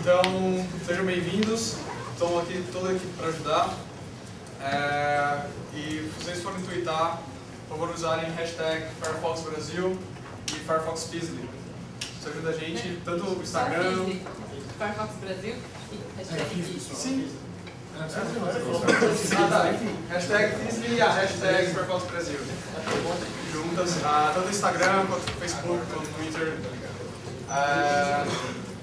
Então, sejam bem-vindos. Estamos aqui toda a equipe para ajudar. E se vocês forem twittar, por favor, usarem hashtag Firefox Brasil e Firefox FISL. Isso ajuda a gente, tanto no Instagram... Firefox Brasil e hashtag FISL. Sim. Enfim, hashtag FISL e a hashtag Firefox Brasil. Juntas, tanto no Instagram, quanto no Facebook, quanto no Twitter.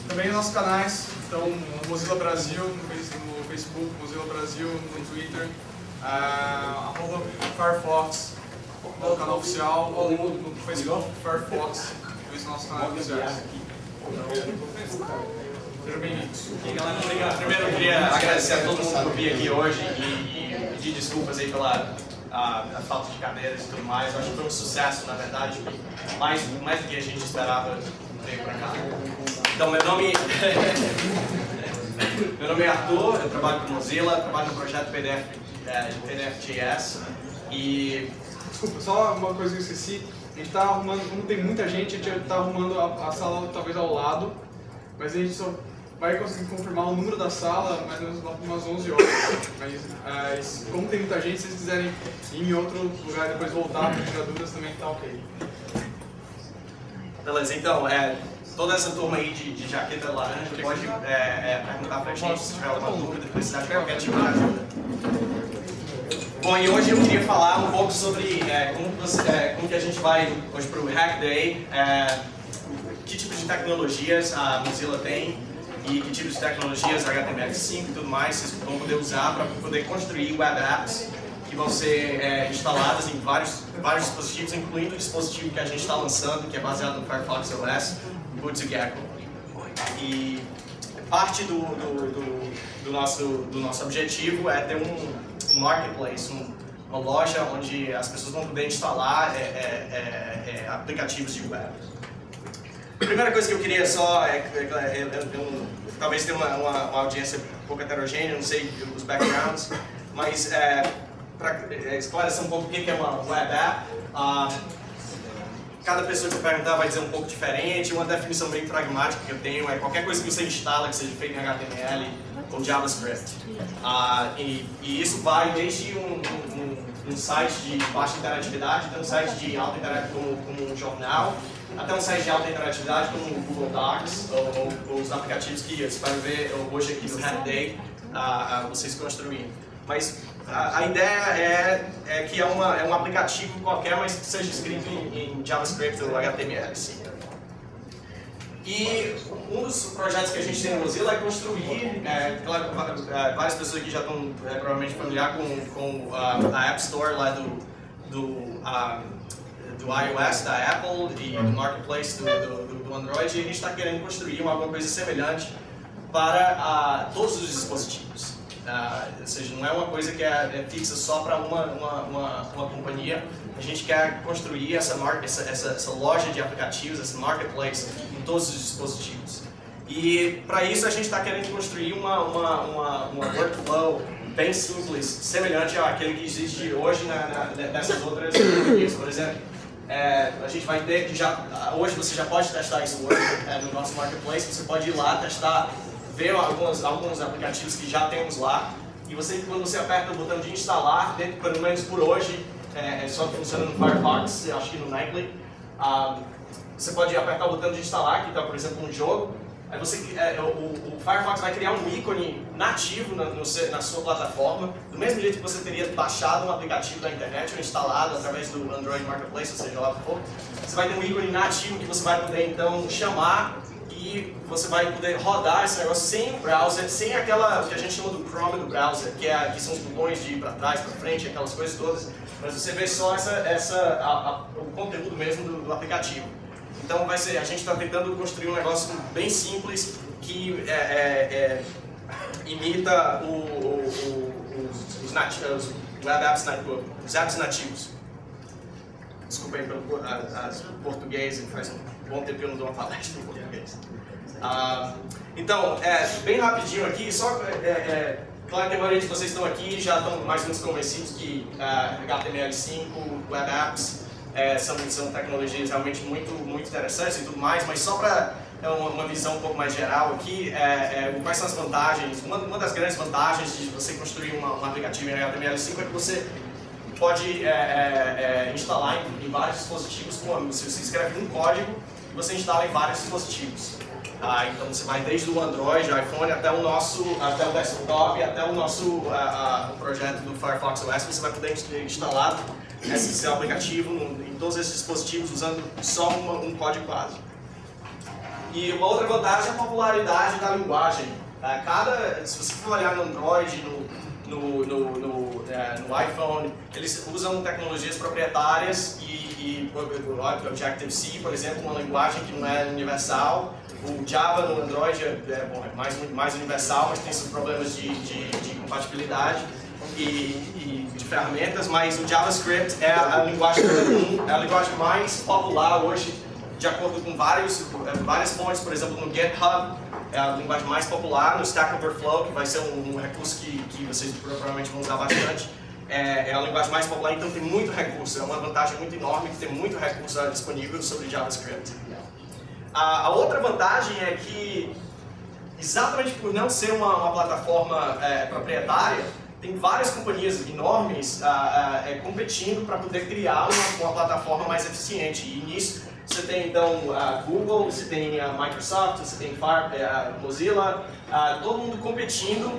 Também nos nossos canais, então Mozilla Brasil no Facebook, Mozilla Brasil no Twitter, @Firefox no canal oficial, ou no Facebook Firefox, esse é o nosso canal oficial. Sejam bem-vindos. Galera, obrigado. Primeiro eu queria agradecer a todo mundo que veio aqui hoje e pedir desculpas aí pela a falta de cadeiras e tudo mais. Eu acho que foi um sucesso, na verdade, mais do que a gente esperava veio para cá. Então, meu nome é Arthur, eu trabalho com Mozilla, trabalho no projeto PDF.js e... Desculpa, só uma coisa que eu esqueci. A gente está arrumando, como tem muita gente, a gente está arrumando a sala talvez ao lado, mas a gente só vai conseguir confirmar o número da sala mais ou menos umas 11 horas. Mas como tem muita gente, se vocês quiserem ir em outro lugar e depois voltar para tirar dúvidas, também está ok. Beleza, então, toda essa turma aí de jaqueta laranja pode perguntar pra gente se tiver alguma dúvida, precisar de qualquer tipo de ajuda. Bom, e hoje eu queria falar um pouco sobre como que a gente vai hoje para o HackDay, que tipo de tecnologias a Mozilla tem e que tipo de tecnologias HTML5 e tudo mais vocês vão poder usar para poder construir web apps que vão ser instaladas em vários dispositivos, incluindo o dispositivo que a gente está lançando, que é baseado no Firefox OS, o Bootgecko. E parte do nosso objetivo é ter um marketplace, uma loja onde as pessoas vão poder instalar aplicativos de web. A primeira coisa que eu queria só talvez tenha uma audiência um pouco heterogênea, não sei os backgrounds, mas para esclarecer um pouco o que é uma web app, cada pessoa que eu perguntar vai dizer um pouco diferente. Uma definição bem pragmática que eu tenho é qualquer coisa que você instala que seja feita em HTML ou JavaScript. E isso vai desde um site de baixa interatividade, até um site de alta interatividade como um jornal, até um site de alta interatividade como o Google Docs ou os aplicativos que você vai ver hoje aqui no HackDay vocês construindo. Mas a ideia é que é um aplicativo qualquer, mas que seja escrito em JavaScript ou HTML. Sim. E um dos projetos que a gente tem no Mozilla é construir, claro, várias pessoas aqui já estão provavelmente familiares com a App Store lá do iOS, da Apple e do Marketplace do Android, e a gente está querendo construir alguma coisa semelhante para todos os dispositivos. Ou seja, não é uma coisa que é fixa só para uma companhia. A gente quer construir essa loja de aplicativos, esse marketplace, em todos os dispositivos. E para isso a gente está querendo construir uma workflow bem simples, semelhante àquele que existe hoje nessas outras companhias. Por exemplo, a gente vai ter que hoje você já pode testar isso hoje no nosso marketplace. Você pode ir lá testar, ver alguns aplicativos que já temos lá, e quando você aperta o botão de instalar, pelo menos por hoje, só funciona no Firefox, acho que no Nightly, você pode apertar o botão de instalar, que está, por exemplo, um jogo, aí o Firefox vai criar um ícone nativo na sua plataforma, do mesmo jeito que você teria baixado um aplicativo da internet ou instalado através do Android Marketplace, ou seja, lá o que for. Você vai ter um ícone nativo que você vai poder então chamar, e você vai poder rodar esse negócio sem o browser, sem aquela que a gente chama do Chrome do browser, que são os botões de ir para trás, para frente, aquelas coisas todas, mas você vê só o conteúdo mesmo do aplicativo. Então a gente está tentando construir um negócio bem simples que imita os web apps, os apps nativos. Desculpa aí pelo português, faz um bom tempo que eu não dou uma palestra em português. Então, bem rapidinho aqui, claro que a maioria de vocês estão aqui já estão mais ou menos convencidos que HTML5, web apps são tecnologias realmente muito interessantes e tudo mais, mas só para uma visão um pouco mais geral aqui, quais são as vantagens. Uma das grandes vantagens de você construir um aplicativo em HTML5 é que você pode instalar em vários dispositivos. Se você escreve um código, você instala em vários dispositivos. Então você vai desde o Android, o iPhone, até o desktop, até o nosso projeto do Firefox OS, você vai poder instalar esse seu aplicativo em todos esses dispositivos usando só um código base. E uma outra vantagem é a popularidade da linguagem. Se você for olhar no Android, no iPhone, eles usam tecnologias proprietárias e Objective-C, por exemplo, uma linguagem que não é universal. O Java no Android é mais universal, mas tem seus problemas de compatibilidade e de ferramentas, mas o JavaScript é a linguagem comum, é a linguagem mais popular hoje, de acordo com várias fontes. Por exemplo, no GitHub é a linguagem mais popular, no Stack Overflow, que vai ser um recurso que vocês provavelmente vão usar bastante, é a linguagem mais popular, então tem muito recurso, é uma vantagem muito enorme que tem muito recurso disponível sobre JavaScript. A outra vantagem é que, exatamente por não ser uma plataforma proprietária, tem várias companhias enormes competindo para poder criar uma plataforma mais eficiente. E nisso você tem então Google, você tem Microsoft, você tem Mozilla, todo mundo competindo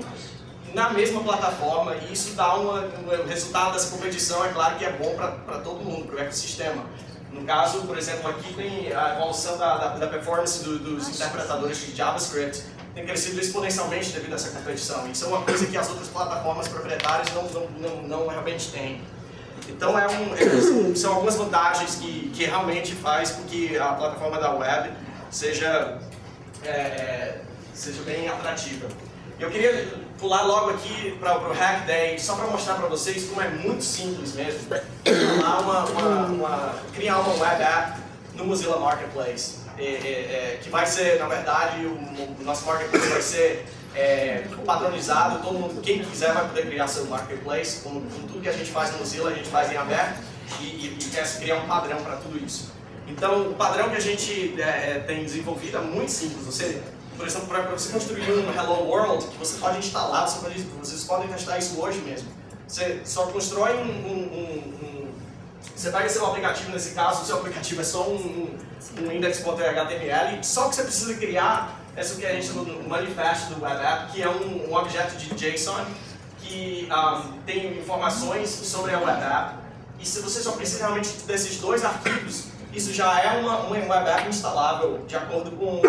na mesma plataforma, e isso dá o resultado dessa competição, é claro que é bom para todo mundo, para o ecossistema. No caso, por exemplo, aqui tem a evolução da performance dos interpretadores de JavaScript, tem crescido exponencialmente devido a essa competição. Isso é uma coisa que as outras plataformas proprietárias não realmente têm. Então, são algumas vantagens que realmente faz com que a plataforma da web seja bem atrativa. Eu queria pular logo aqui para o HackDay, só para mostrar para vocês como é muito simples mesmo criar uma web app no Mozilla Marketplace, que vai ser, na verdade, o nosso Marketplace vai ser padronizado, quem quiser vai poder criar seu Marketplace, com tudo que a gente faz no Mozilla, a gente faz em aberto e quer criar um padrão para tudo isso. Então, o padrão que a gente tem desenvolvido é muito simples. Por exemplo, para você construir um Hello World, que você pode instalar, vocês podem testar isso hoje mesmo. Você só constrói você pega seu aplicativo, nesse caso, o seu aplicativo é só um index.html, só que você precisa criar essa que a gente chama de manifest do web app, que é um objeto de JSON que tem informações sobre a web app. E se você só precisa realmente desses dois arquivos, isso já é uma web app instalável de acordo com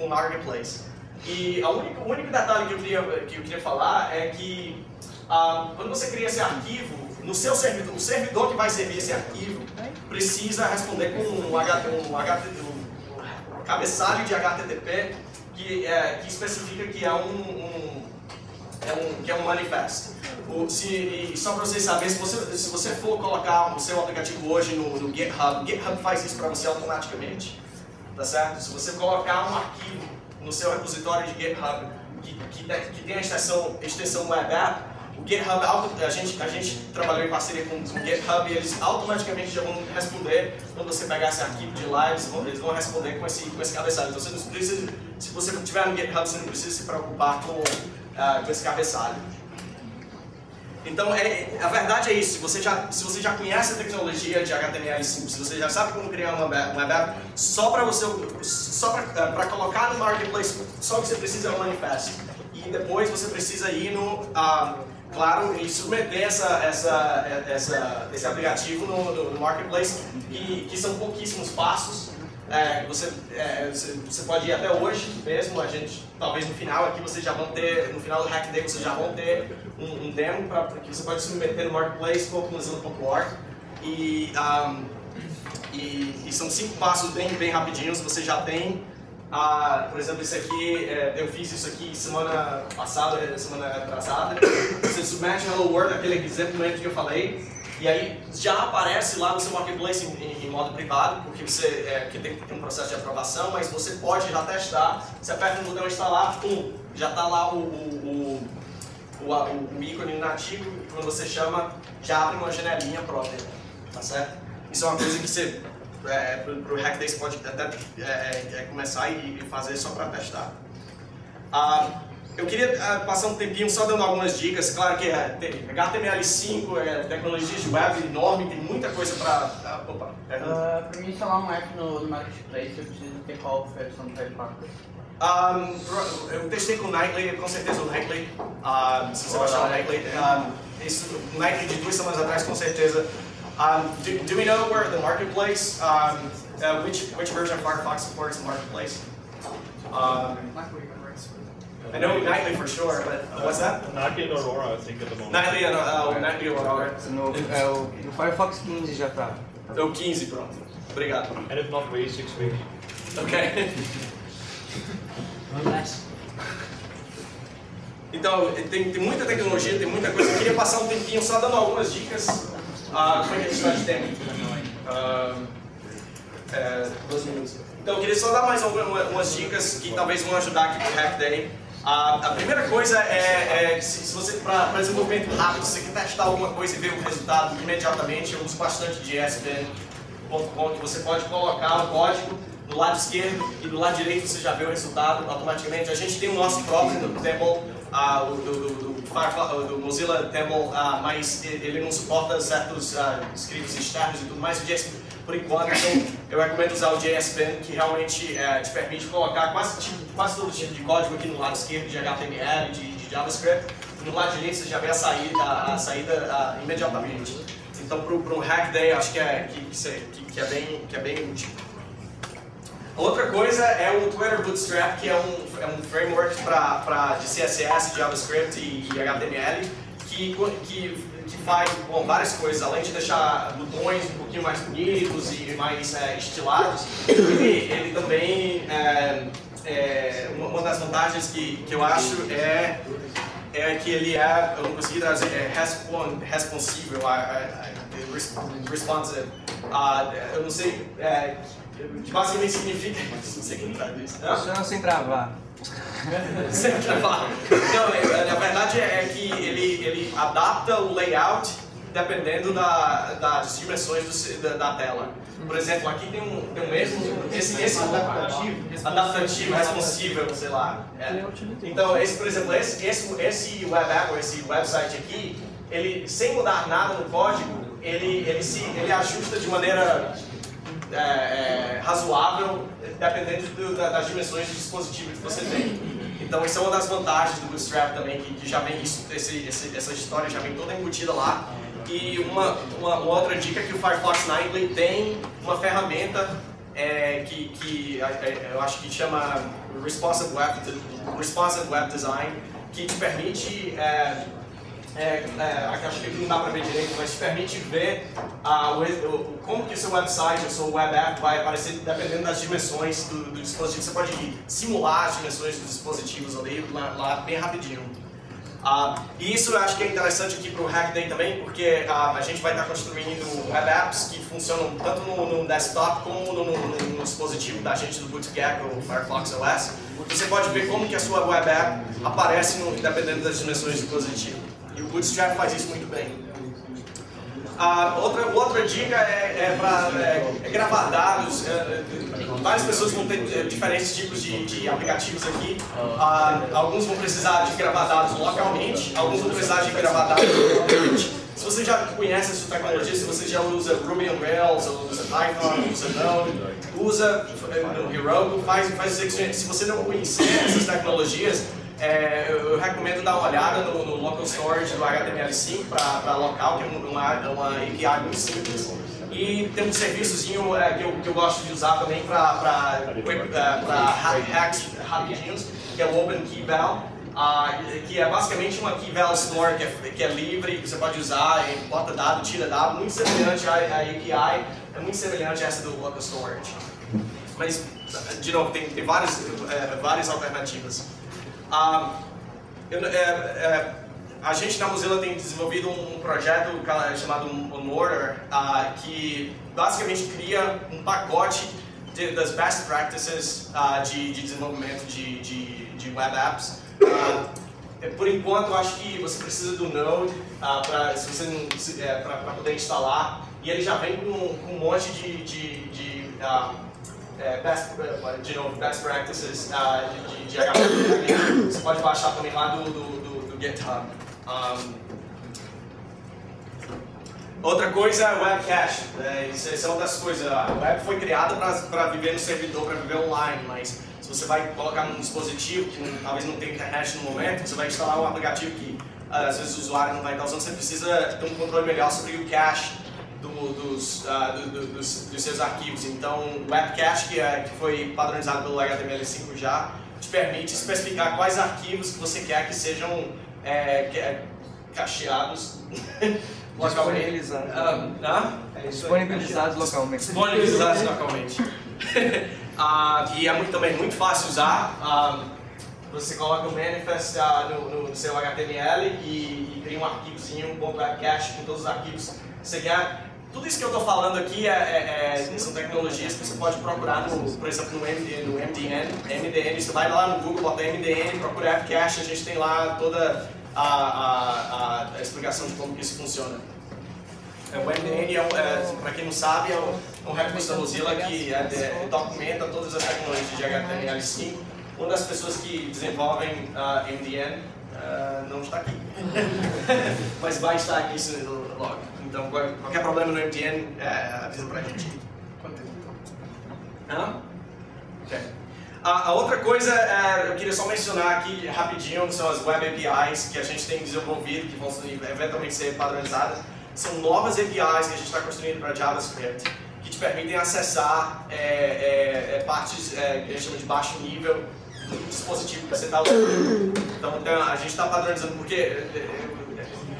o Marketplace. E o único detalhe que eu queria falar é que quando você cria esse arquivo, no seu servidor, o servidor que vai servir esse arquivo precisa responder com um cabeçalho de HTTP que especifica que é um manifesto. Só para vocês saberem, se você for colocar o seu aplicativo hoje no GitHub, o GitHub faz isso para você automaticamente, tá certo? Se você colocar um arquivo no seu repositório de GitHub que tem a extensão web app, o GitHub, a gente trabalhou em parceria com o GitHub e eles automaticamente já vão responder quando você pegar esse arquivo de lá, eles vão responder com esse cabeçalho. Então você não precisa, se você estiver no GitHub, você não precisa se preocupar com esse cabeçalho. Então, a verdade é isso, se você já conhece a tecnologia de HTML5, se você já sabe como criar uma web app, só para colocar no Marketplace, só que você precisa é um manifesto. E depois você precisa ir claro, e submeter esse aplicativo no Marketplace, que são pouquíssimos passos. Você pode ir até hoje mesmo, talvez no final aqui vocês já vão ter, no final do HackDay vocês já vão ter um demo que você pode submeter no Marketplace, .mozilla.org, e são 5 passos bem rapidinhos, você já tem. Por exemplo, isso aqui, eu fiz isso aqui semana atrasada. Você submete Hello World, aquele exemplo que eu falei, e aí já aparece lá no seu Marketplace em modo privado, porque que tem que ter um processo de aprovação, mas você pode já testar. Você aperta no botão instalar, já está lá o ícone nativo, e quando você chama, já abre uma janelinha própria, tá certo? Isso é uma coisa que você pro HackDay você pode até começar e fazer só para testar. Eu queria passar um tempinho só dando algumas dicas. Claro que HTML5 é tecnologia de web enorme, tem muita coisa para... Para mim instalar um app no Marketplace, eu preciso ter qual versão do Firefox? Eu testei com o Nightly, com certeza o Nightly. Se você baixar o Nightly, o Nightly de 2 semanas atrás, com certeza. Do we know where the Marketplace, which version of Firefox supports the Marketplace? I know Nightly for sure, but what's that? Nightly and Aurora, I think, at the moment. Nightly and Aurora. No Firefox 15 já tá. É o 15, pronto. Obrigado. And if not, wait 6 weeks. Ok. Então, tem muita tecnologia, tem muita coisa. Eu queria passar um tempinho só dando algumas dicas. Como é que a gente está de tempo? 12 minutos. Então, eu queria só dar mais algumas dicas que talvez vão ajudar aqui no HackDay. A primeira coisa é se você, para desenvolvimento rápido, se você quer testar alguma coisa e ver o resultado imediatamente, eu uso bastante de ESPN.com, que você pode colocar o código do lado esquerdo e do lado direito você já vê o resultado automaticamente. A gente tem o nosso próprio Temple, do Mozilla Temple, mas ele não suporta certos scripts externos e tudo mais. Por enquanto, então, eu recomendo usar o JSPen, que realmente te permite colocar quase todo tipo de código aqui no lado esquerdo, de HTML, de JavaScript. No lado direito você já vê a saída imediatamente. Então, para um HackDay, acho que é bem útil. A outra coisa é o Twitter Bootstrap, que é um framework de CSS, JavaScript e HTML, que faz várias coisas, além de deixar botões um pouquinho mais bonitos e mais estilados. Ele também, uma das vantagens que eu acho é que ele eu não consegui trazer, responsível, responsive. Eu não sei, que basicamente significa, não sei quem traduz. Funciona sem travar. Sem travar. Não, na verdade é que ele adapta o layout dependendo das dimensões da tela. Por exemplo, aqui tem um mesmo, esse adaptativo, responsível, sei lá. Então, por exemplo, esse web app, ou esse website aqui, ele, sem mudar nada no código, ele ajusta de maneira razoável, dependendo das dimensões do dispositivo que você tem. Então, isso é uma das vantagens do Bootstrap também, que já vem essa história já vem toda embutida lá. E uma outra dica é que o Firefox Nightly tem uma ferramenta que eu acho que chama Responsive Web Design, que te permite, acho que não dá para ver direito, mas te permite ver como que o seu website, o seu web app vai aparecer dependendo das dimensões do dispositivo. Você pode simular as dimensões dos dispositivos ali lá bem rapidinho. E isso eu acho que é interessante aqui para o HackDay também, porque a gente vai estar construindo web apps que funcionam tanto no desktop como no dispositivo da gente do Bootgecko ou Firefox OS. Você pode ver como que a sua web app aparece dependendo das dimensões do dispositivo. E o Bootstrap faz isso muito bem. Outra dica é para gravar dados. Várias pessoas vão ter diferentes tipos de aplicativos aqui. Alguns vão precisar de gravar dados localmente, alguns vão precisar de gravar dados localmente. Se você já conhece essa tecnologia, se você já usa Ruby on Rails, ou usa Python, usa Node, usa Heroku, faz se você não conhecer essas tecnologias, eu recomendo dar uma olhada no local storage do HTML5 para local, que é uma API muito simples. E tem um serviçozinho que eu gosto de usar também para hacks rapidinhos, que é o Open Key Val, que é basicamente uma Key Val Store que é livre, que você pode usar, bota dado, tira dado, muito semelhante à API, é muito semelhante a essa do local storage. Mas, de novo, tem várias alternativas. A gente na Mozilla tem desenvolvido um projeto chamado Onboarder, que basicamente cria um pacote das best practices de desenvolvimento de web apps. Por enquanto, acho que você precisa do Node para poder instalar. e ele já vem com um monte best practices de HTML. Você pode baixar também lá do GitHub. Outra coisa é web cache. Isso é uma das coisas. A web foi criada para viver no servidor, para viver online, mas se você vai colocar num dispositivo que talvez não tenha internet no momento, você vai instalar um aplicativo que às vezes o usuário não vai estar usando, você precisa ter um controle melhor sobre o cache dos seus arquivos. Então, o web cache, que foi padronizado pelo HTML5 já, te permite especificar quais arquivos que você quer que sejam cacheados localmente. Disponibilizados localmente. Disponibilizados localmente. E é também muito fácil usar. Você coloca o manifest no seu HTML e cria um arquivozinho, um .webcache com todos os arquivos que você quer. Tudo isso que eu estou falando aqui são tecnologias que você pode procurar, por exemplo, no MDN. Você vai lá no Google, bota MDN, procura webcache, a gente tem lá toda a explicação de como que isso funciona. O MDN, para quem não sabe, é um recurso da Mozilla que documenta todas as tecnologias de HTML5. Uma das pessoas que desenvolvem MDN não está aqui, mas vai estar aqui logo. Então, qualquer problema no MDN, avisa pra gente. Okay. A outra coisa, eu queria só mencionar aqui rapidinho, são as Web APIs que a gente tem desenvolvido, que vão eventualmente ser padronizadas. São novas APIs que a gente está construindo para JavaScript, que te permitem acessar partes que a gente chama de baixo nível do dispositivo que você está usando. Então, a gente está padronizando porque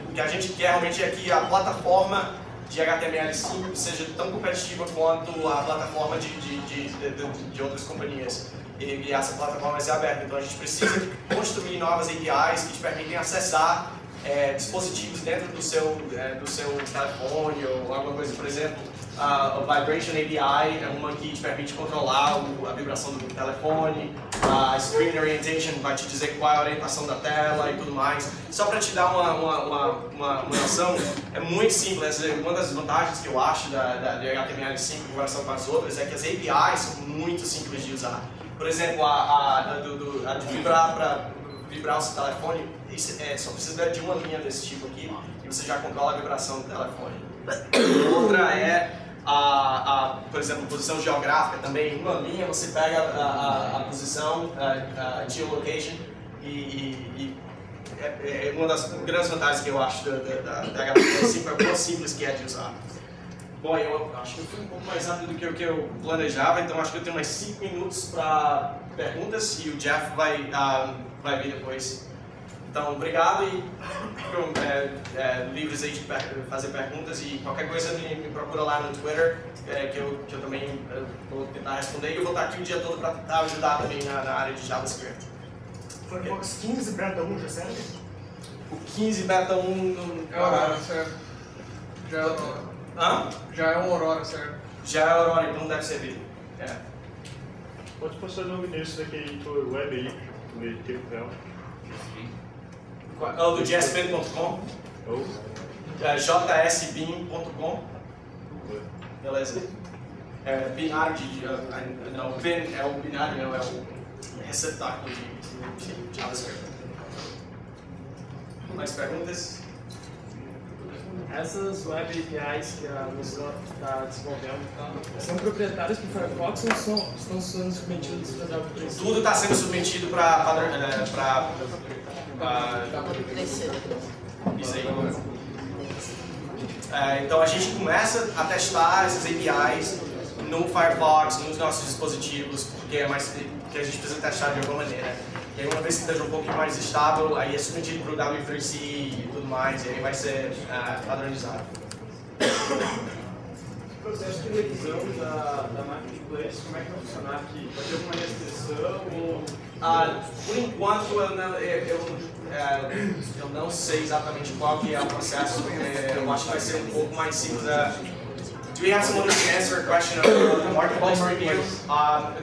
o que a gente quer realmente é que a plataforma de HTML5 seja tão competitiva quanto a plataforma de outras companhias. E essa plataforma vai ser aberta. Então, a gente precisa construir novas APIs que te permitem acessar dispositivos dentro do seu telefone ou alguma coisa. Por exemplo, a Vibration API é uma que te permite controlar a vibração do telefone. A Screen Orientation vai te dizer qual é a orientação da tela e tudo mais. Só para te dar uma noção, é muito simples. Uma das vantagens que eu acho da HTML5 em comparação com as outras é que as APIs são muito simples de usar. Por exemplo, a de vibrar para vibrar o seu telefone, só precisa de uma linha desse tipo aqui e você já controla a vibração do telefone. Outra é, por exemplo, posição geográfica também. Em uma linha você pega a posição, a geolocation, e é uma das grandes vantagens que eu acho da HTML5, é o quão simples que é de usar. Bom, eu acho que eu fui um pouco mais rápido do que o que eu planejava, então acho que eu tenho mais 5 minutos para perguntas e o Jeff vai vir depois. Então, obrigado e ficam livres aí de fazer perguntas e qualquer coisa me procura lá no Twitter, que eu também vou tentar responder e eu vou estar aqui o dia todo para tentar ajudar também na área de JavaScript. Firefox 15 beta 1 já serve? O 15 beta 1 não... Aurora, certo? Já é um Aurora, certo? Já é Aurora, então deve servir. Pode passar o nome desse daquele web aí, do meio tempo real. Do jsbin.com, jsbin.com, beleza. Binário não, bin é o binário, não, é o receptáculo de JavaScript. Mais perguntas? Essas web APIs que a Mozilla está desenvolvendo são proprietárias para o Firefox ou estão sendo submetidas para JavaScript? Tudo está sendo submetido para isso aí. Então a gente começa a testar essas APIs no Firefox, nos nossos dispositivos, porque a gente precisa testar de alguma maneira. E aí uma vez que esteja um pouquinho mais estável, aí é submetido para o W3C e tudo mais, e aí vai ser padronizado. O processo de revisão da marketplace, como é que vai funcionar aqui? Vai ter alguma restrição ou... Por enquanto eu não sei exatamente qual que é o processo, eu acho que vai ser um pouco mais simples. Do we have someone who can answer a question of the marketplace review?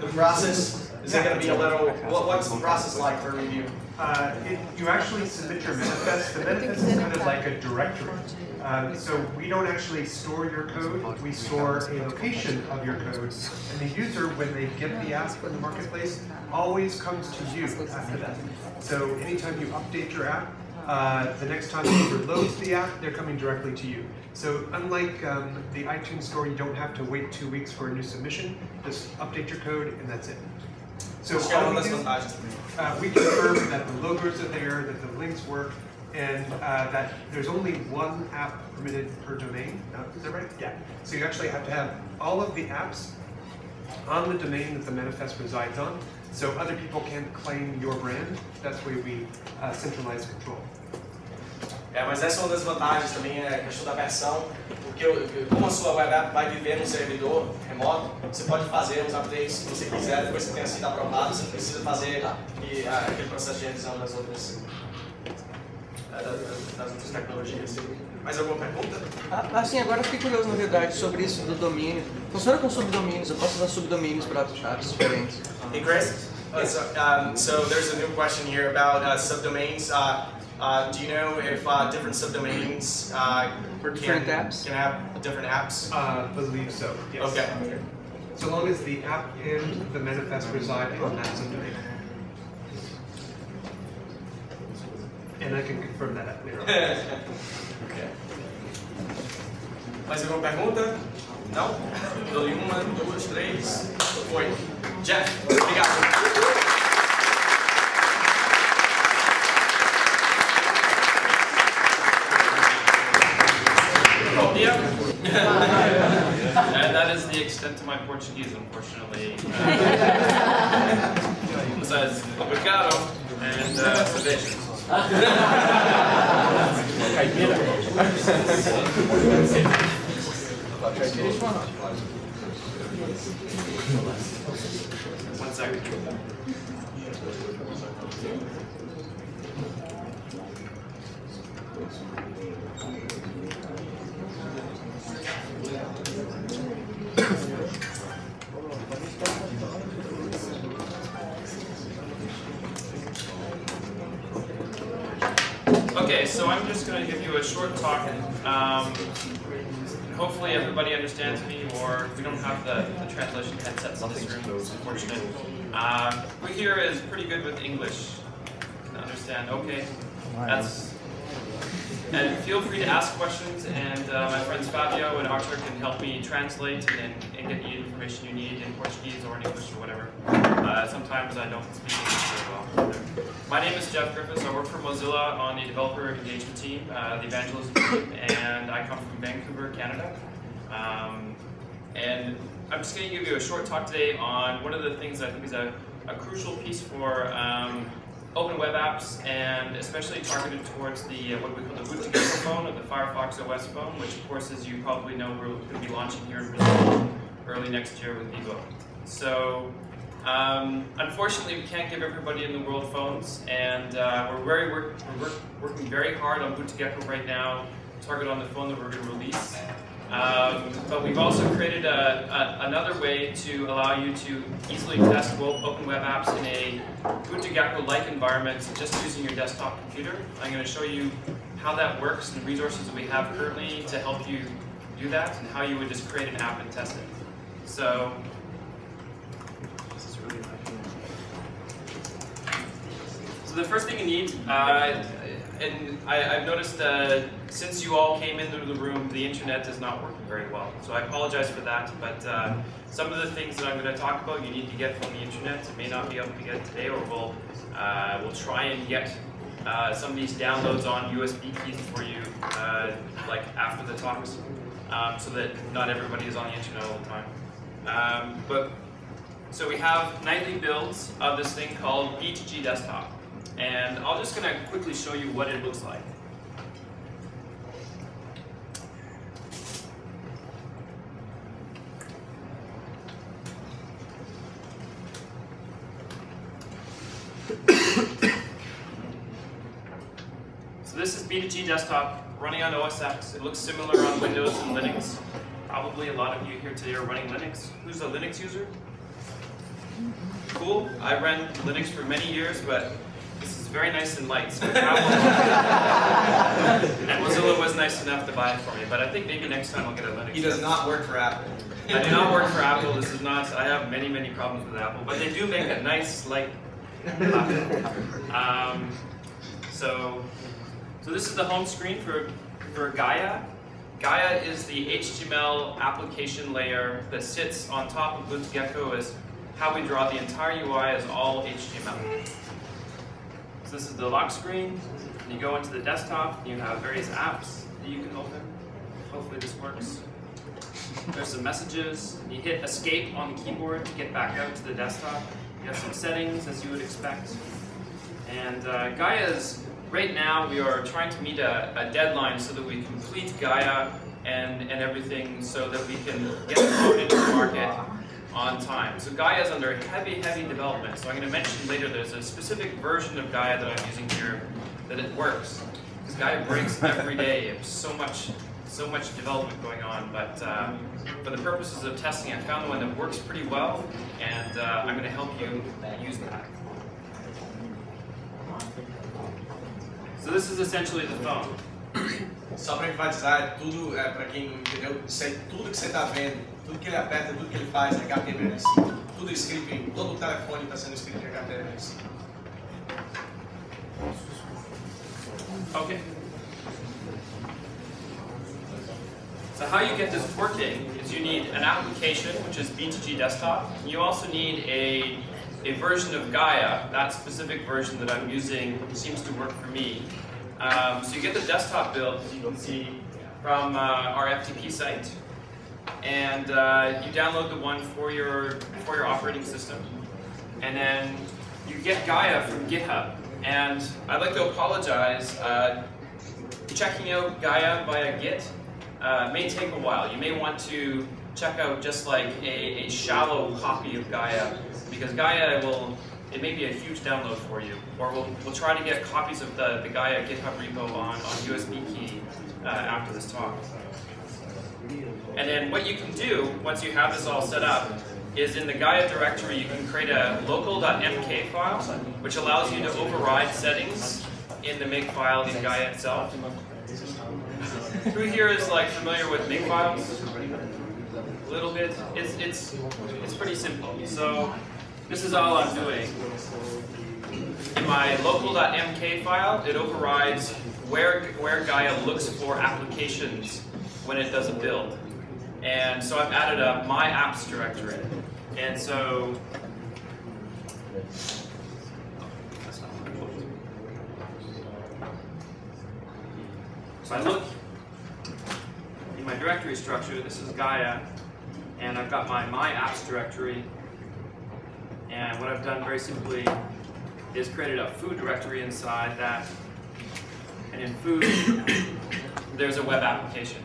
The process Is it going to be a little, what's the process like for review? You actually submit your manifest. The manifest is kind of like a directory. So we don't actually store your code, we store a location of your code, and the user, when they get the app in the marketplace, always comes to you after that. So anytime you update your app, the next time the user loads the app, they're coming directly to you. So unlike the iTunes Store, you don't have to wait 2 weeks for a new submission, just update your code and that's it. So all we do, we confirm that the logos are there, that the links work, and that there's only one app permitted per domain. Is that right? Yeah. So you actually have to have all of the apps on the domain that the manifest resides on, so other people can't claim your brand. That's where we centralize control. Mas essa é uma das vantagens também, a questão da versão, porque como a sua web app vai viver num servidor remoto, você pode fazer os updates se você quiser, depois que tenha sido aprovado, você não precisa fazer aquele processo de revisão das outras tecnologias. Mais alguma pergunta? Assim, agora eu fiquei curioso, na verdade, sobre isso do domínio. Funciona com subdomínios, eu posso usar subdomínios para apps diferentes. Hey, Chris? So there's a new question here about subdomains. Do you know if different subdomains can have different apps? Believe so, yes. Okay. So long as the app and the manifest reside on that subdomain. And I can confirm that later on. Okay. Mais alguma pergunta? Não? Dou-lhe 1, 2, 3. Foi. Jeff, obrigado. And that is the extent of my Portuguese, unfortunately. Besides obrigado and cerveja. One second. Okay, so I'm just going to give you a short talk. Hopefully everybody understands me, or we don't have the translation headsets in this room, it's unfortunate. Who here is pretty good with English? Understand? Okay. And feel free to ask questions, and my friends Fabio and Arthur can help me translate and get the information you need in Portuguese or in English or whatever. Sometimes I don't speak English very well. My name is Jeff Griffiths. I work for Mozilla on the developer engagement team, the evangelism team, and I come from Vancouver, Canada. And I'm just going to give you a short talk today on one of the things that I think is a crucial piece for open web apps, and especially targeted towards the what we call the boot together phone or the Firefox OS phone, which of course, as you probably know, we're going to be launching here in Brazil early next year with Vivo. So unfortunately, we can't give everybody in the world phones, and we're working very hard on Boot2Gecko right now, target on the phone that we're going to release. But we've also created another way to allow you to easily test open web apps in a Boot2Gecko-like environment just using your desktop computer. I'm going to show you how that works and the resources that we have currently to help you do that, and how you would just create an app and test it. So the first thing you need, and I've noticed since you all came into the room, the internet is not working very well. So I apologize for that, but some of the things that I'm going to talk about you need to get from the internet. You may not be able to get it today, or we'll try and get some of these downloads on USB keys for you, like after the talks, so that not everybody is on the internet all the time. So we have nightly builds of this thing called B2G Desktop. And I'm just going to quickly show you what it looks like. So this is B2G Desktop running on OS X. It looks similar on Windows and Linux. Probably a lot of you here today are running Linux. Who's a Linux user? cool. I ran Linux for many years, but this is very nice and light. So and Mozilla was nice enough to buy it for me. But I think maybe next time I'll get a Linux. He does not work for Apple. I do not work for Apple. This is not. I have many, many problems with Apple, but they do make a nice, light laptop. So this is the home screen for Gaia. Gaia is the HTML application layer that sits on top of Gecko as how we draw the entire UI as all HTML. So this is the lock screen. You go into the desktop, and you have various apps that you can open. Hopefully this works. There's some messages. You hit escape on the keyboard to get back out to the desktop. You have some settings, as you would expect. And Gaia's, right now, we are trying to meet a deadline so that we complete Gaia and everything so that we can get the code into the market on time. So Gaia is under heavy, heavy development. So I'm going to mention later there's a specific version of Gaia that I'm using here that it works. Because Gaia breaks every day. There's so much development going on. But for the purposes of testing, I found one that works pretty well, and I'm going to help you use that. So this is essentially the phone. Só para enfatizar, tudo, para quem não entendeu, tudo que você está vendo, tudo que ele aperta, tudo que ele faz é HTML5. Tudo escrito em todo o telefone está sendo escrito em HTML5. Okay. So how you get this working is you need an application, which is B2G desktop. You also need a version of Gaia. That specific version that I'm using seems to work for me. So you get the desktop build, as you can see, from our FTP site, and you download the one for your operating system, and then you get Gaia from GitHub. And I'd like to apologize. Checking out Gaia via Git may take a while. You may want to check out just like a shallow copy of Gaia, because Gaia it may be a huge download for you. Or we'll try to get copies of the Gaia GitHub repo on USB key after this talk. And then what you can do, once you have this all set up, is in the Gaia directory you can create a local.mk file, which allows you to override settings in the makefile in Gaia itself. Who here is like familiar with makefiles? A little bit. It's pretty simple. So this is all I'm doing. In my local.mk file, it overrides where Gaia looks for applications when it does a build. And so I've added a my apps directory. And so I look in my directory structure. This is Gaia, and I've got my apps directory. And what I've done very simply is created a food directory inside that. And in food, there's a web application.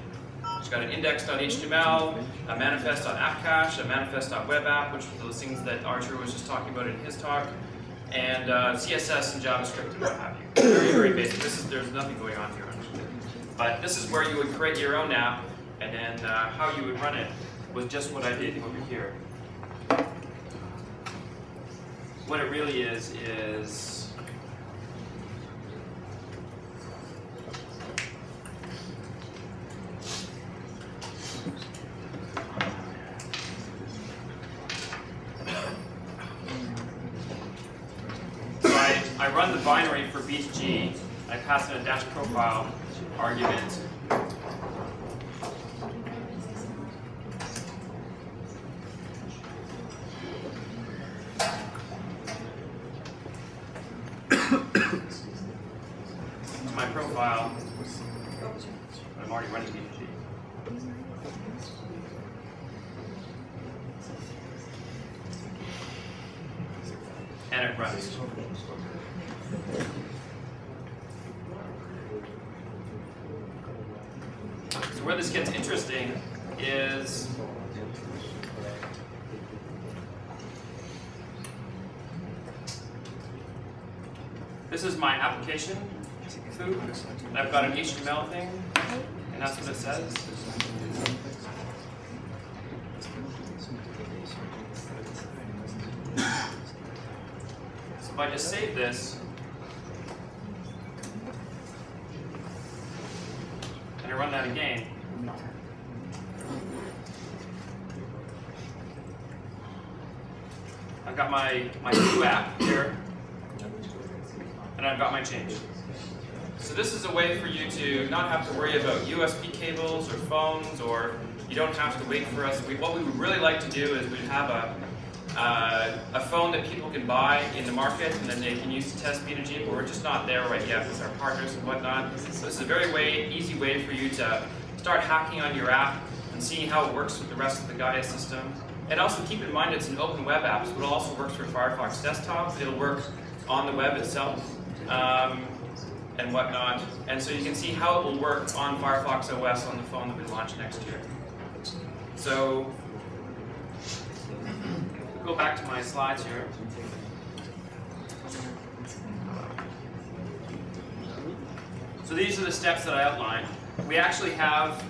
It's got an index.html, a manifest.appcache, a manifest.webapp, which are those things that Archer was just talking about in his talk, and CSS and JavaScript and what have you. Very, very basic. There's nothing going on here, actually. But this is where you would create your own app, and then how you would run it was just what I did over here. What it really is I run the binary for B2G. I pass in a dash profile argument. To my profile. I'm already running B2G. And it runs. So where this gets interesting is this is my application food. I've got an HTML thing, and that's what it says. if I just save this, and I run that again, I've got my new app here, and I've got my change. So this is a way for you to not have to worry about USB cables or phones, or you don't have to wait for us. What we would really like to do is we'd have a phone that people can buy in the market and then they can use to test B2G, but we're just not there right yet with our partners and whatnot. So this is a very easy way for you to start hacking on your app and seeing how it works with the rest of the Gaia system. And also keep in mind it's an open web app, so it also works for Firefox desktop. It'll work on the web itself and whatnot. And so you can see how it will work on Firefox OS on the phone that we launch next year. So go back to my slides here. So these are the steps that I outlined. We actually have,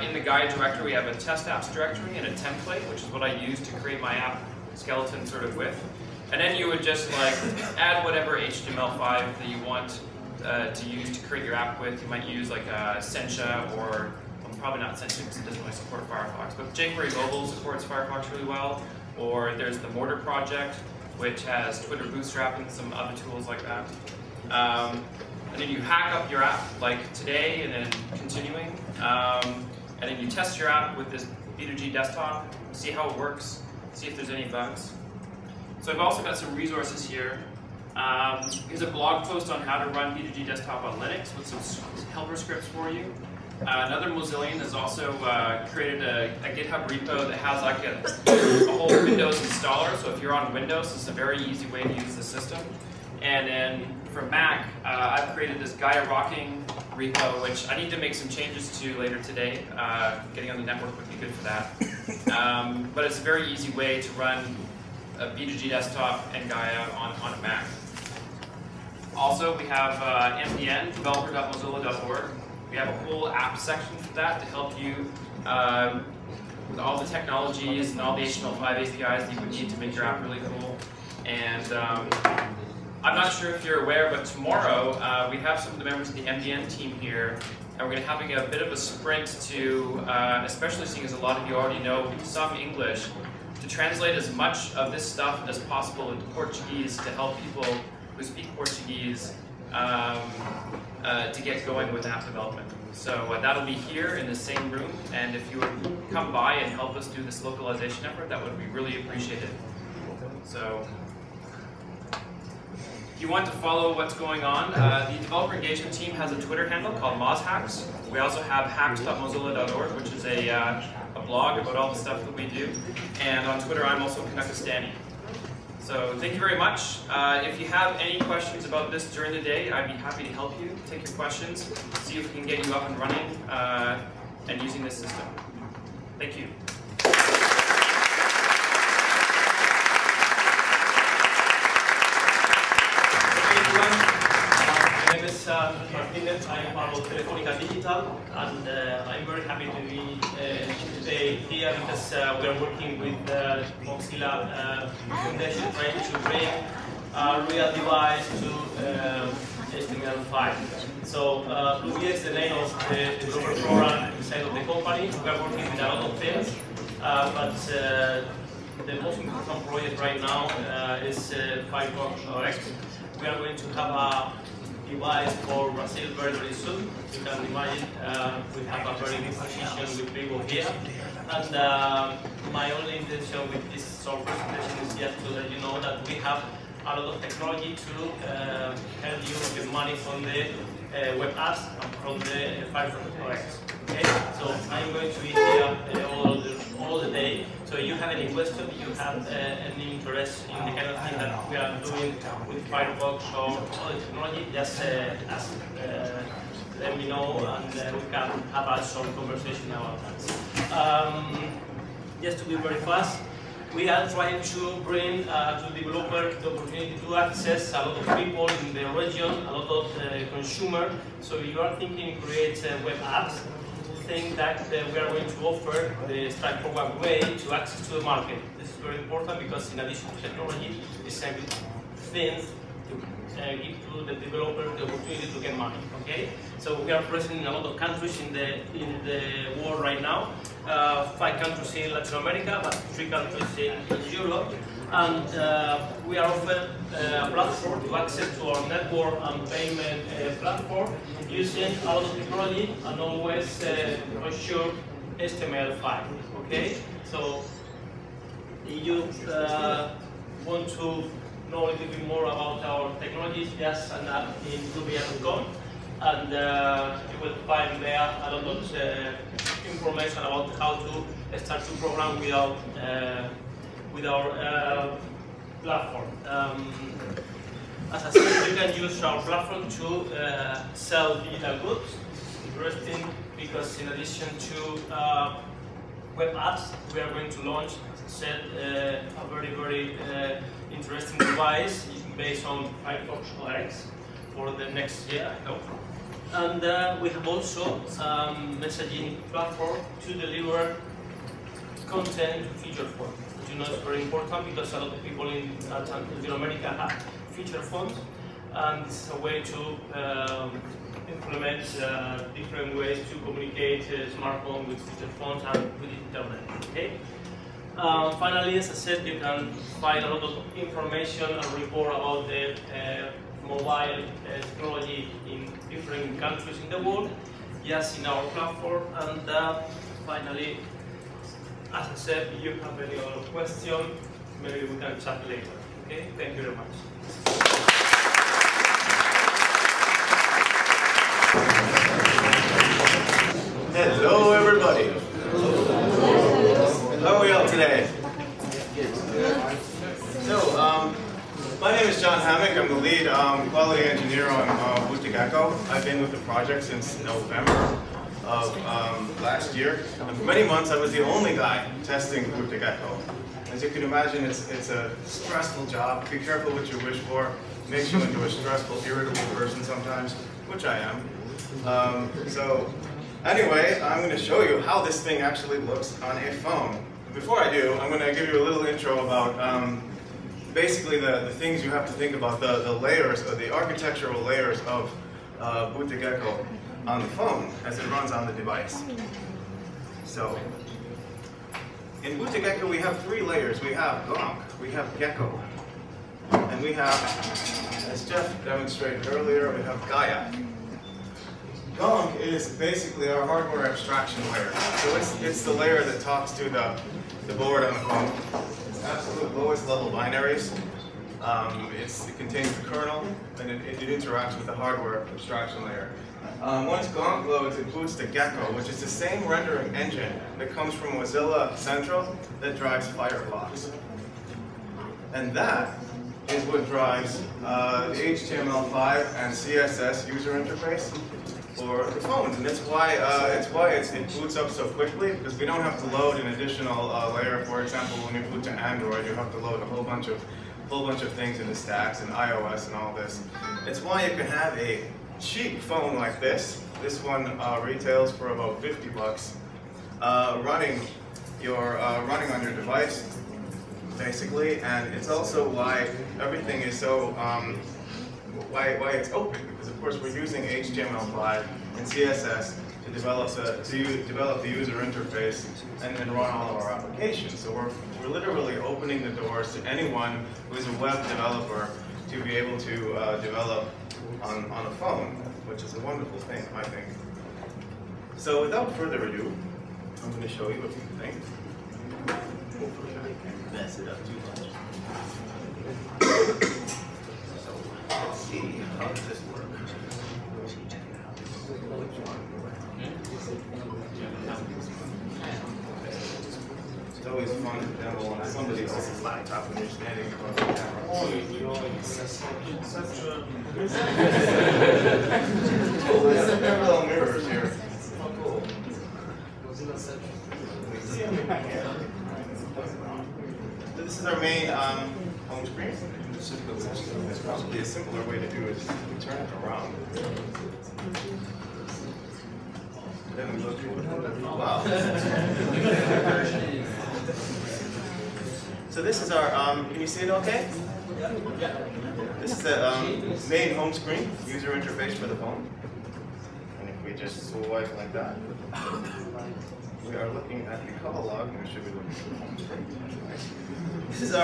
in the Gaia directory, we have a test apps directory and a template, which is what I use to create my app skeleton sort of with. And then you would just like add whatever HTML5 that you want to use to create your app with. You might use like Sencha or, well, probably not Sencha because it doesn't really support Firefox, but jQuery Mobile supports Firefox really well. Or there's the Mortar project, which has Twitter Bootstrap and some other tools like that. And then you hack up your app, like today, and then continuing. And then you test your app with this B2G desktop, see how it works, see if there's any bugs. So I've also got some resources here. Here's a blog post on how to run B2G desktop on Linux with some helper scripts for you. Another Mozillian has also created a GitHub repo that has like a whole Windows installer. So if you're on Windows, it's a very easy way to use the system. And then for Mac, I've created this Gaia Rocking repo, which I need to make some changes to later today. Getting on the network would be good for that. But it's a very easy way to run a B2G desktop and Gaia on a Mac. Also, we have MDN, developer.mozilla.org. We have a whole app section for that to help you with all the technologies and all the HTML5 APIs that you would need to make your app really cool. And I'm not sure if you're aware, but tomorrow we have some of the members of the MDN team here, and we're going to having a bit of a sprint to, especially seeing as a lot of you already know some English, to translate as much of this stuff as possible into Portuguese to help people who speak Portuguese to get going with app development. So that'll be here in the same room, and if you would come by and help us do this localization effort, that would be really appreciated. So if you want to follow what's going on, the developer engagement team has a Twitter handle called MozHacks. We also have hacks.mozilla.org, which is a blog about all the stuff that we do. And on Twitter, I'm also Kanakastani. So thank you very much. If you have any questions about this during the day, I'd be happy to help you. Take your questions, see if we can get you up and running and using this system. Thank you. My name is Martinez. I'm part of Telefonica Digital, and I'm very happy to be today here because we are working with Mozilla Foundation trying to bring a real device to HTML5. So Lugia is the name of the developer program inside of the company. We are working with a lot of things, but the most important project right now is Firefox OS. We are going to have a device for Brazil very soon. You can imagine we have a very good position with people here. And my only intention with this short presentation is just to let you know that we have a lot of technology to help you get money from the web apps and from the Firefox OS. Okay? So I'm going to be here all the day. So if you have any question, if you have any interest in the kind of thing that we are doing with Firefox or other technology, just ask, let me know, and we can have a short conversation about that. Just to be very fast, we are trying to bring to developers the opportunity to access a lot of people in the region, a lot of consumers. So if you are thinking to create web apps, think that we are going to offer the straightforward way to access to the market. This is very important because in addition to technology, it's a good thing give to the developer the opportunity to get money. Okay, so we are present in a lot of countries in the world right now. 5 countries in Latin America, but 3 countries in Europe. And we are offering a platform to access to our network and payment platform using a lot of technology and always ensure HTML5. Okay, so if you want to know a little bit more about our technologies, just sign up in Rubia.com, and you will find there a lot of information about how to start to program with our platform. As I said, you can use our platform to sell digital goods. Interesting because in addition to web apps, we are going to launch, as I said, a very interesting device based on Firefox OS for the next year, I hope. And we have also messaging platform to deliver content to feature phone. You know, it's very important because a lot of people in Latin America have feature phones, and it's a way to implement different ways to communicate smartphone with feature phones and with internet. Okay. Finally, as I said, you can find a lot of information and report about the mobile technology in different countries in the world, just in our platform. And finally, as I said, if you have any other question, maybe we can chat later. Okay? Thank you very much. Hello, everybody. How are we all today? So, my name is John Hammock. I'm the lead quality engineer on Gecko. I've been with the project since November of last year, and for many months I was the only guy testing Gecko. As you can imagine, it's a stressful job. Be careful what you wish for. Makes you into a stressful, irritable person sometimes, which I am. So anyway, I'm going to show you how this thing actually looks on a phone. Before I do, I'm going to give you a little intro about basically the things you have to think about, the layers, or the architectural layers of Gecko on the phone as it runs on the device. So, in Gecko we have 3 layers. We have Gonk, we have Gecko, and we have, as Jeff demonstrated earlier, we have Gaia. Gonk is basically our hardware abstraction layer. So it's the layer that talks to the board on the phone. Absolute lowest level binaries. It contains the kernel, and it interacts with the hardware abstraction layer. Once Gonk loads, it boots to Gecko, which is the same rendering engine that comes from Mozilla Central that drives Firefox. And that is what drives the HTML5 and CSS user interface for the phones, and that's why it boots up so quickly, because we don't have to load an additional layer. For example, when you boot to Android, you have to load a whole bunch of things in the stacks and iOS and all this. It's why you can have a cheap phone like this. This one retails for about $50, running on your device, basically. And it's also why everything is so why it's open, because of course we're using HTML5 and CSS to develop the user interface and run all of our applications. So we're literally opening the doors to anyone who is a web developer to be able to develop on a phone, which is a wonderful thing, I think. So without further ado, I'm going to show you a few things. Hopefully I can't mess it up too much. Let's see, how does this work? It's always fun to demo on somebody else's laptop when you're standing in front of the camera. Oh, there's parallel mirrors here. Oh, cool. So this is our main home screen. It's probably a simpler way to do it is to turn it around. Then we look at wow. So this is our, can you see it okay? This is the main home screen, user interface for the phone. And if we just swipe like that, we are looking at the call log, and we should be looking at the home screen. This is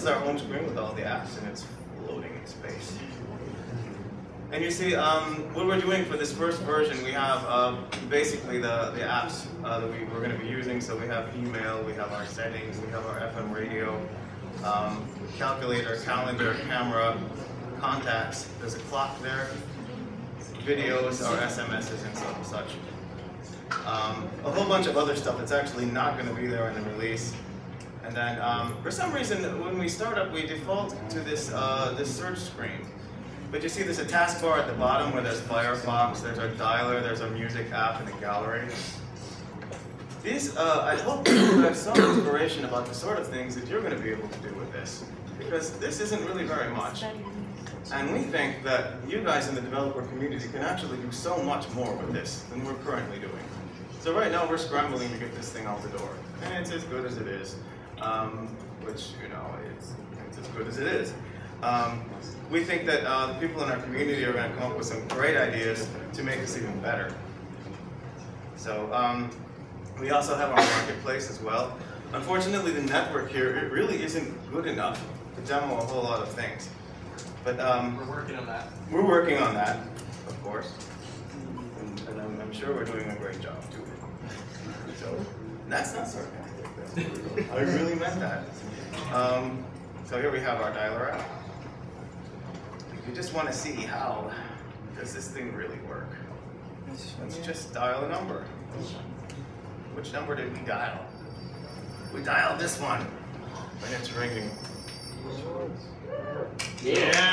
our home screen with all the apps, and it's loading in space. And you see, what we're doing for this first version, we have basically the apps that we're going to be using. So we have email, we have our settings, we have our FM radio, calculator, calendar, camera, contacts. There's a clock there, videos, our SMSs, and such. A whole bunch of other stuff that's actually not going to be there in the release. And then, for some reason, when we start up, we default to this search screen. But you see there's a taskbar at the bottom where there's Firefox, there's our dialer, there's our music app, and a gallery. These, I hope you have some inspiration about the sort of things that you're going to be able to do with this. Because this isn't really very much. And we think that you guys in the developer community can actually do so much more with this than we're currently doing. So right now we're scrambling to get this thing out the door. And it's as good as it is. Which, you know, it's as good as it is. We think that the people in our community are going to come up with some great ideas to make this even better. So we also have our marketplace as well. Unfortunately, the network here, it really isn't good enough to demo a whole lot of things. But we're working on that. We're working on that, of course. And I'm sure we're doing a great job too. So that's not sarcastic. I really meant that. So here we have our dialer app. You just want to see how does this thing really work. Let's just dial a number. Which number did we dial? We dialed this one, and it's ringing. Yeah!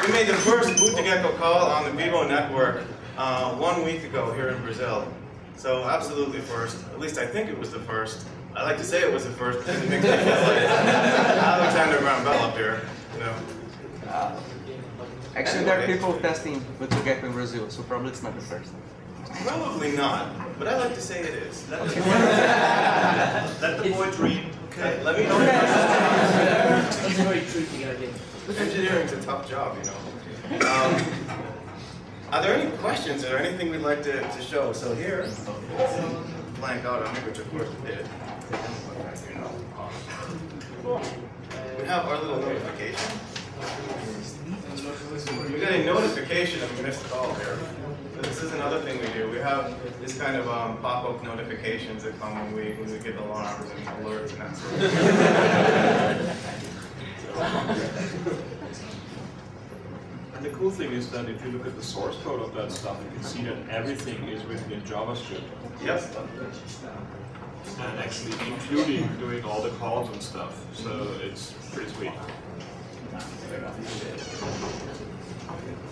We made the first boot-to-gecko call on the Vivo network 1 week ago here in Brazil. So absolutely first. At least I think it was the first. I like to say it was the first because it makes me feel like Alexander Graham Bell up here, you know. Actually, there are people testing with the gecko in Brazil, so probably it's not the first. Probably not, but I like to say it is. Let the boy dream. Okay, let me know. Engineering's a tough job, you know. Are there any questions or anything we'd like to show? So here, blank out on me, which of course it did. We have our little notification. We got a notification of a missed call here. So this is another thing we do. We have this kind of pop-up notifications that come when we get alarms and alerts and that sort of thing. And the cool thing is that if you look at the source code of that stuff, you can see that everything is written in JavaScript. Yes. And actually including doing all the calls and stuff. So it's pretty sweet.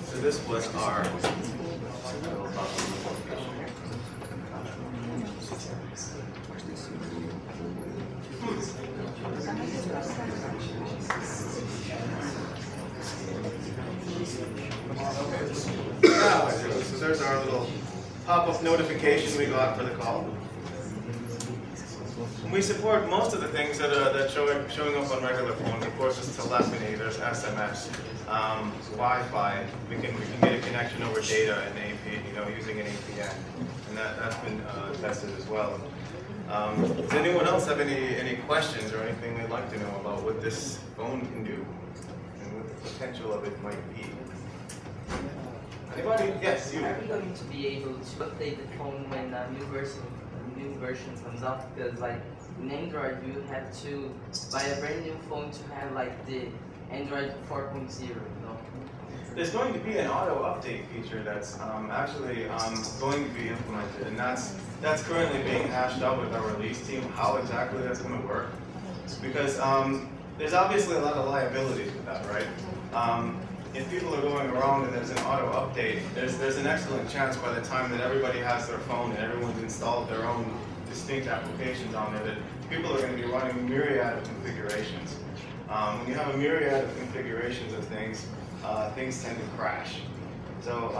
So this was our so there's our little pop-up notification we got for the call. We support most of the things that are showing up on regular phones. Of course, there's telephony, there's SMS, Wi-Fi. We can get a connection over data and AP, using an APN, and that's been tested as well. Does anyone else have any questions or anything they'd like to know about what this phone can do and what the potential of it might be? Anybody? Yes, you. Are we going to be able to update the phone when a new version comes out? Because like in Android, you have to buy a brand new phone to have like the Android 4.0. You know? There's going to be an auto update feature that's actually going to be implemented, and that's currently being hashed out with our release team. How exactly that's going to work? Because there's obviously a lot of liabilities with that, right? If people are going around and there's an auto update, there's an excellent chance by the time that everybody has their phone and everyone's installed their own distinct applications on there that people are going to be running a myriad of configurations. When you have a myriad of configurations of things, things tend to crash. So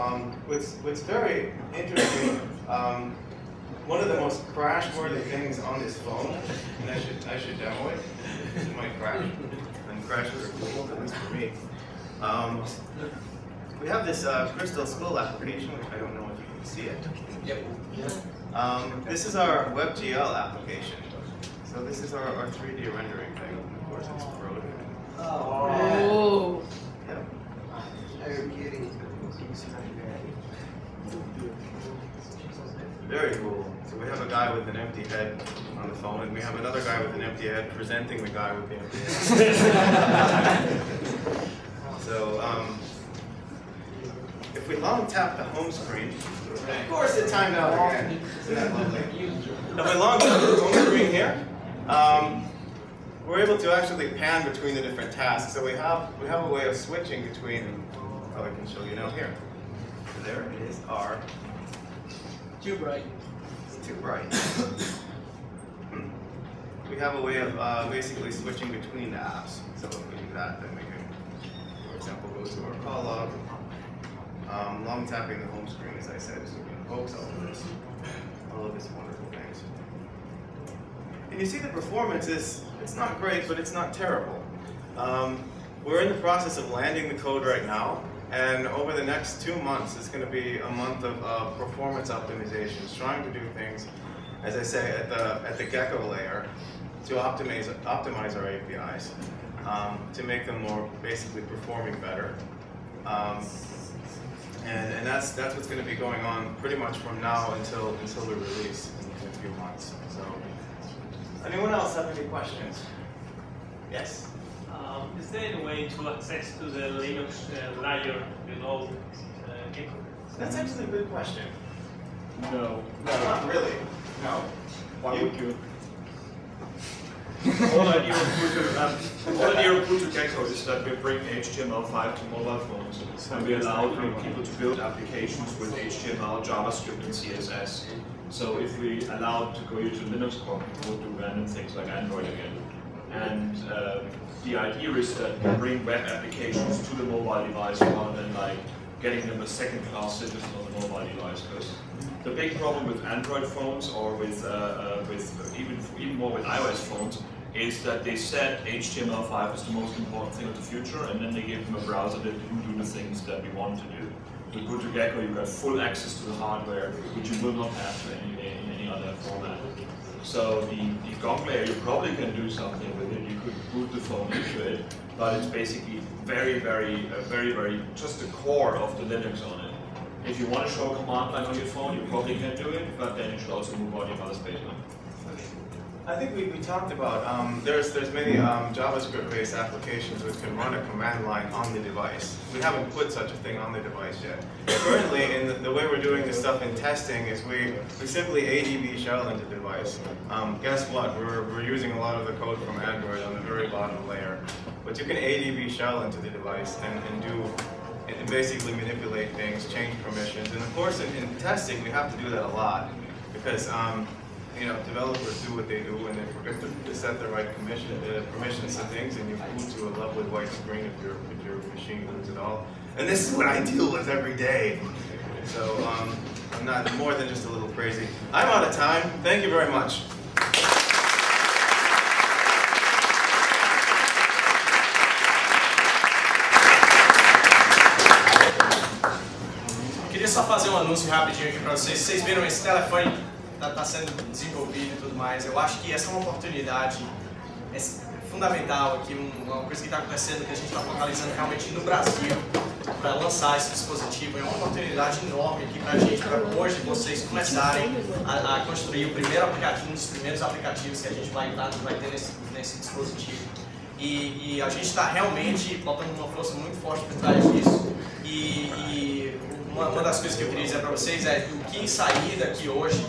what's very interesting one of the most crash-worthy things on this phone, and I should demo it. It might crash, and crashes are cool, at least for me. We have this Crystal Skull application, which I don't know if you can see it. Yep. This is our WebGL application. So this is our 3D rendering thing. Of course, it's corroded. Oh. Yep. Are you kidding? Very cool. So we have a guy with an empty head on the phone, and we have another guy with an empty head presenting the guy with the empty head. So if we long tap the home screen, of course it timed out again. Isn't that lovely? If we long tap the home screen here, we're able to actually pan between the different tasks. So we have a way of switching between. Oh, I can show you now here. So there it is. R. Too bright. It's too bright. We have a way of basically switching between the apps. So if we do that, then we can, for example, go to our call log. Long tapping the home screen, as I said, so we invokes all of this wonderful things. And you see the performance is, it's not great, but it's not terrible. We're in the process of landing the code right now, and over the next 2 months, it's going to be a month of performance optimizations, trying to do things, as I say, at the Gecko layer to optimize our APIs, to make them more basically performing better. And that's what's going to be going on pretty much from now until we release in a few months. So, anyone else have any questions? Yes. Is there any way to access to the Linux layer below Gecko? That's actually a good question. No. Not really. No. Why would you? All idea of Porto Gecko is that we bring HTML5 to mobile phones, and we allow people to build applications with HTML, JavaScript, and CSS. So if we allowed to go into Linux core, people would do random things like Android again. And the idea is that we bring web applications to the mobile device rather than like getting them a second-class citizen on the mobile device. Because the big problem with Android phones, or with even more with iOS phones, is that they set HTML5 as the most important thing of the future, and then they give them a browser that can do the things that we want to do. With Porto Gecko, you got full access to the hardware, which you will not have in any other format. So the GOG layer, you probably can do something with it. You could boot the phone into it, but it's basically very, just the core of the Linux on it. If you want to show a command line on your phone, you probably can do it, but then you should also move on your other space line. I think we talked about, there's many JavaScript-based applications which can run a command line on the device. We haven't put such a thing on the device yet. Currently, in the way we're doing this stuff in testing is we simply ADB shell into the device. Guess what? We're using a lot of the code from Android on the very bottom layer. But you can ADB shell into the device and basically manipulate things, change permissions. And of course, in testing, we have to do that a lot because developers do what they do, and they forget to set the right permissions to things, and you move to a lovely white screen if your machine moves at all. And this is what I deal with every day. So I'm not more than just a little crazy. I'm out of time. Thank you very much. Queria só fazer um anúncio rapidinho aqui para vocês. Vocês viram esse telefone? Está sendo desenvolvido e tudo mais. Eu acho que essa é uma oportunidade fundamental aqui, uma coisa que está acontecendo, que a gente está focalizando realmente no Brasil para lançar esse dispositivo. É uma oportunidade enorme aqui para a gente, para hoje vocês começarem a construir o primeiro aplicativo, um dos primeiros aplicativos que a gente vai ter nesse dispositivo. E a gente está realmente botando uma força muito forte por trás disso. E uma das coisas que eu queria dizer para vocês é o que sair daqui hoje,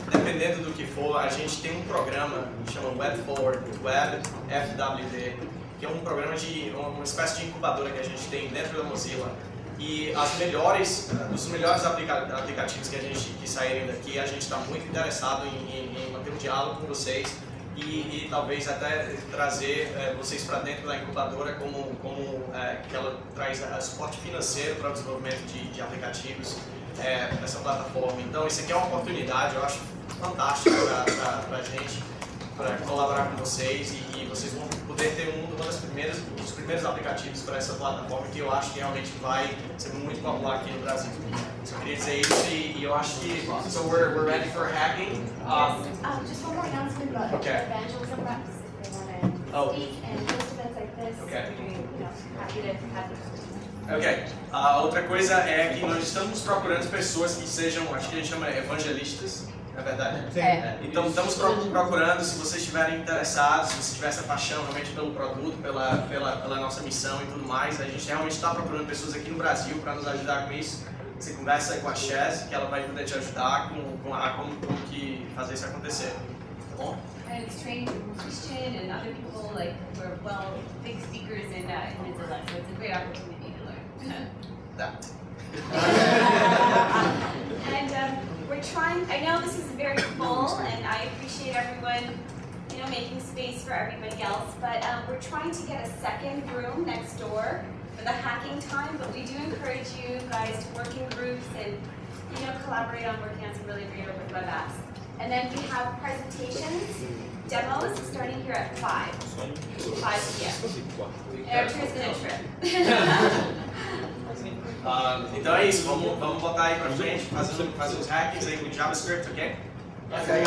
dependendo do que for, a gente tem um programa que chama Web Forward, Web FWD, que é um programa uma espécie de incubadora que a gente tem dentro da Mozilla. E os melhores aplicativos que saírem daqui, a gente está muito interessado em manter um diálogo com vocês e talvez até trazer vocês para dentro da incubadora que ela traz suporte financeiro para o desenvolvimento de aplicativos nessa plataforma. Então isso aqui é uma oportunidade, eu acho fantástico para a gente, para colaborar com vocês e vocês vão poder ter um dos primeiros aplicativos para essa plataforma que eu acho que realmente vai ser muito popular aqui no Brasil. Só queria dizer isso e eu acho que so we're ready for hacking. Just one more announcement about evangelism reps if they want to speak and host events like this. Okay. Happy to have them. Ok. A outra coisa é que nós estamos procurando pessoas que sejam, acho que a gente chama evangelistas. É verdade? Então estamos procurando, se vocês estiverem interessados, se vocês tiverem essa paixão realmente pelo produto, pela nossa missão e tudo mais, a gente realmente está procurando pessoas aqui no Brasil para nos ajudar com isso. Você conversa com a Chaz, que ela vai poder te ajudar com como que fazer isso acontecer. Tá bom? And it's trained Christian and other people like who are big speakers in Mozilla, so it's a great opportunity to learn. That. And we're trying, I know this is very full and I appreciate everyone making space for everybody else, but we're trying to get a second room next door for the hacking time, but we do encourage you guys to work in groups and collaborate on working on some really great open web apps. And then we have presentations, demos starting here at 5 p.m. Arthur's gonna trip. Então é isso, vamos botar aí pra frente, fazer uns hackings aí com JavaScript, ok? Ok.